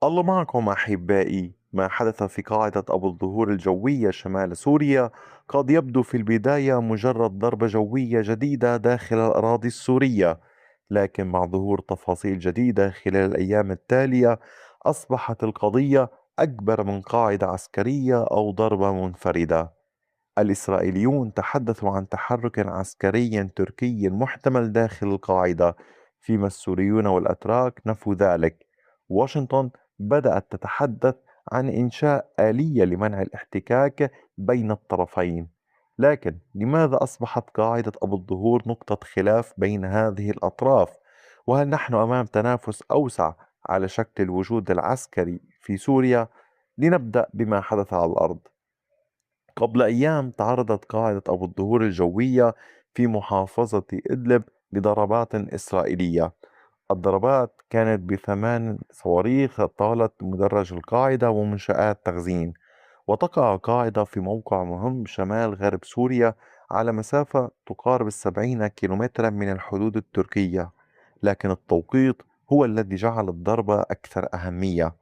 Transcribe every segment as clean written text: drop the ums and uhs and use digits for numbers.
الله معكم أحبائي. ما حدث في قاعدة أبو الظهور الجوية شمال سوريا قد يبدو في البداية مجرد ضربة جوية جديدة داخل الأراضي السورية، لكن مع ظهور تفاصيل جديدة خلال الأيام التالية أصبحت القضية أكبر من قاعدة عسكرية أو ضربة منفردة. الإسرائيليون تحدثوا عن تحرك عسكري تركي محتمل داخل القاعدة، فيما السوريون والأتراك نفوا ذلك. واشنطن بدأت تتحدث عن إنشاء آلية لمنع الاحتكاك بين الطرفين. لكن لماذا أصبحت قاعدة أبو الظهور نقطة خلاف بين هذه الأطراف؟ وهل نحن أمام تنافس أوسع على شكل الوجود العسكري في سوريا؟ لنبدأ بما حدث على الأرض. قبل أيام تعرضت قاعدة أبو الظهور الجوية في محافظة إدلب لضربات إسرائيلية. الضربات كانت بثمان صواريخ طالت مدرج القاعدة ومنشآت تخزين. وتقع القاعدة في موقع مهم شمال غرب سوريا على مسافة تقارب 70 كيلومترا من الحدود التركية. لكن التوقيت هو الذي جعل الضربة أكثر أهمية.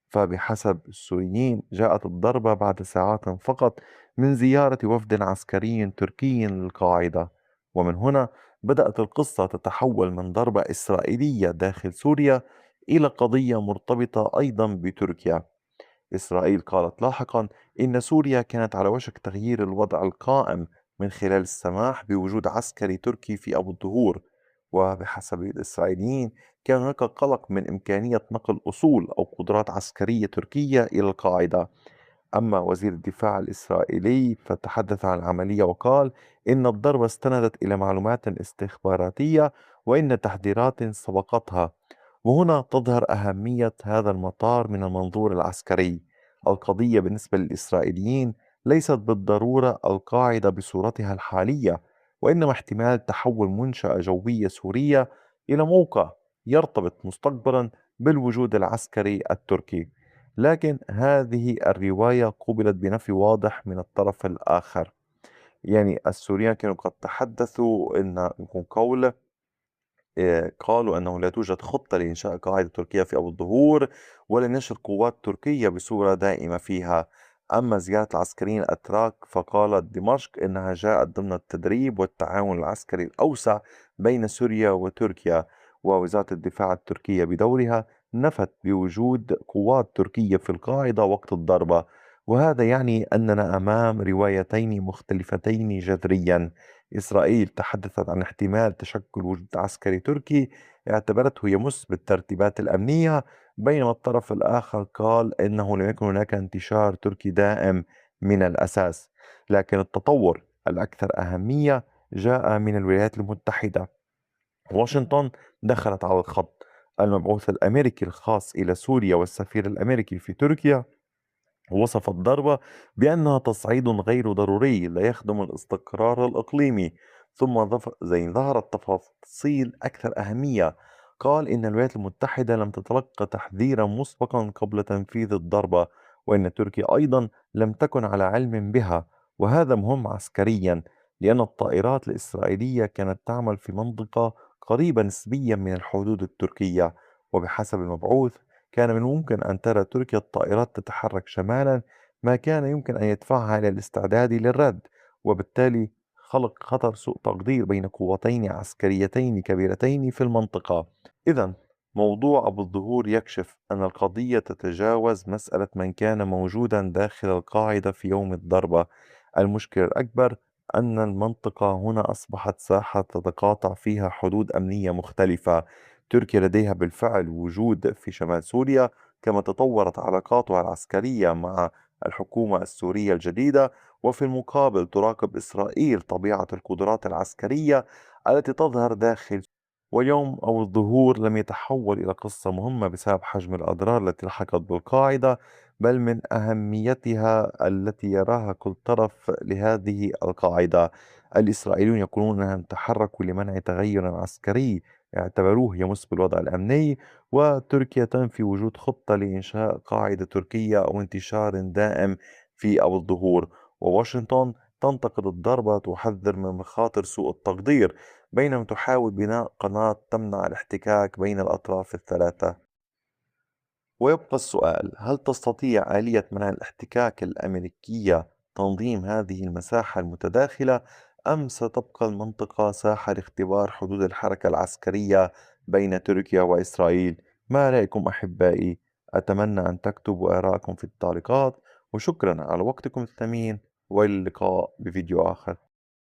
فبحسب السوريين جاءت الضربة بعد ساعات فقط من زيارة وفد عسكري تركي للقاعدة. ومن هنا بدأت القصة تتحول من ضربة إسرائيلية داخل سوريا إلى قضية مرتبطة أيضا بتركيا. إسرائيل قالت لاحقا إن سوريا كانت على وشك تغيير الوضع القائم من خلال السماح بوجود عسكري تركي في أبو الدهور. وبحسب الإسرائيليين كان هناك قلق من إمكانية نقل أصول أو قدرات عسكرية تركية إلى القاعدة. أما وزير الدفاع الإسرائيلي فتحدث عن العملية وقال إن الضربة استندت إلى معلومات استخباراتية وإن تحذيرات سبقتها. وهنا تظهر أهمية هذا المطار من المنظور العسكري. القضية بالنسبة للإسرائيليين ليست بالضرورة القاعدة بصورتها الحالية، وإنما احتمال تحول منشأة جوية سورية إلى موقع يرتبط مستقبلا بالوجود العسكري التركي. لكن هذه الرواية قُبلت بنفي واضح من الطرف الآخر. يعني السوريان كانوا قد تحدثوا إن يكون قول قالوا أنه لا توجد خطة لإنشاء قاعدة تركية في أبو الظهور ولا نشر قوات تركية بصورة دائمة فيها. أما زيارة العسكريين الأتراك فقالت دمشق إنها جاءت ضمن التدريب والتعاون العسكري الأوسع بين سوريا وتركيا. ووزارة الدفاع التركية بدورها نفت بوجود قوات تركية في القاعدة وقت الضربة. وهذا يعني أننا أمام روايتين مختلفتين جذريا. إسرائيل تحدثت عن احتمال تشكل وجود عسكري تركي اعتبرته يمس بالترتيبات الأمنية، بينما الطرف الآخر قال إنه لم يكن هناك انتشار تركي دائم من الأساس. لكن التطور الأكثر أهمية جاء من الولايات المتحدة. واشنطن دخلت على الخط. المبعوث الأمريكي الخاص إلى سوريا والسفير الأمريكي في تركيا وصف الضربة بأنها تصعيد غير ضروري لا يخدم الاستقرار الإقليمي. ثم ظهرت تفاصيل أكثر أهمية. قال إن الولايات المتحدة لم تتلقى تحذيرا مسبقا قبل تنفيذ الضربة، وإن تركيا أيضا لم تكن على علم بها. وهذا مهم عسكريا لأن الطائرات الإسرائيلية كانت تعمل في منطقة قريبة نسبيا من الحدود التركية. وبحسب المبعوث كان من الممكن أن ترى تركيا الطائرات تتحرك شمالا، ما كان يمكن أن يدفعها إلى الاستعداد للرد، وبالتالي خلق خطر سوء تقدير بين قوتين عسكريتين كبيرتين في المنطقة. إذا موضوع أبو الظهور يكشف أن القضية تتجاوز مسألة من كان موجودا داخل القاعدة في يوم الضربة. المشكلة الأكبر أن المنطقة هنا أصبحت ساحة تتقاطع فيها حدود أمنية مختلفة. تركيا لديها بالفعل وجود في شمال سوريا، كما تطورت علاقاتها العسكرية مع الحكومة السورية الجديدة. وفي المقابل تراقب إسرائيل طبيعة القدرات العسكرية التي تظهر داخل. واليوم أو الظهور لم يتحول إلى قصة مهمة بسبب حجم الأضرار التي لحقت بالقاعدة، بل من أهميتها التي يراها كل طرف لهذه القاعدة. الإسرائيليون يقولون أنهم تحركوا لمنع تغير عسكري اعتبروه يمس بالوضع الأمني، وتركيا تنفي وجود خطة لإنشاء قاعدة تركية أو انتشار دائم في أبو الظهور. وواشنطن تنتقد الضربة وتحذر من مخاطر سوء التقدير، بينما تحاول بناء قناة تمنع الاحتكاك بين الأطراف الثلاثة. ويبقى السؤال: هل تستطيع آلية منع الاحتكاك الأمريكية تنظيم هذه المساحة المتداخلة، أم ستبقى المنطقة ساحة لاختبار حدود الحركة العسكرية بين تركيا وإسرائيل؟ ما رأيكم أحبائي؟ أتمنى أن تكتبوا آراءكم في التعليقات، وشكرا على وقتكم الثمين، والى اللقاء بفيديو آخر.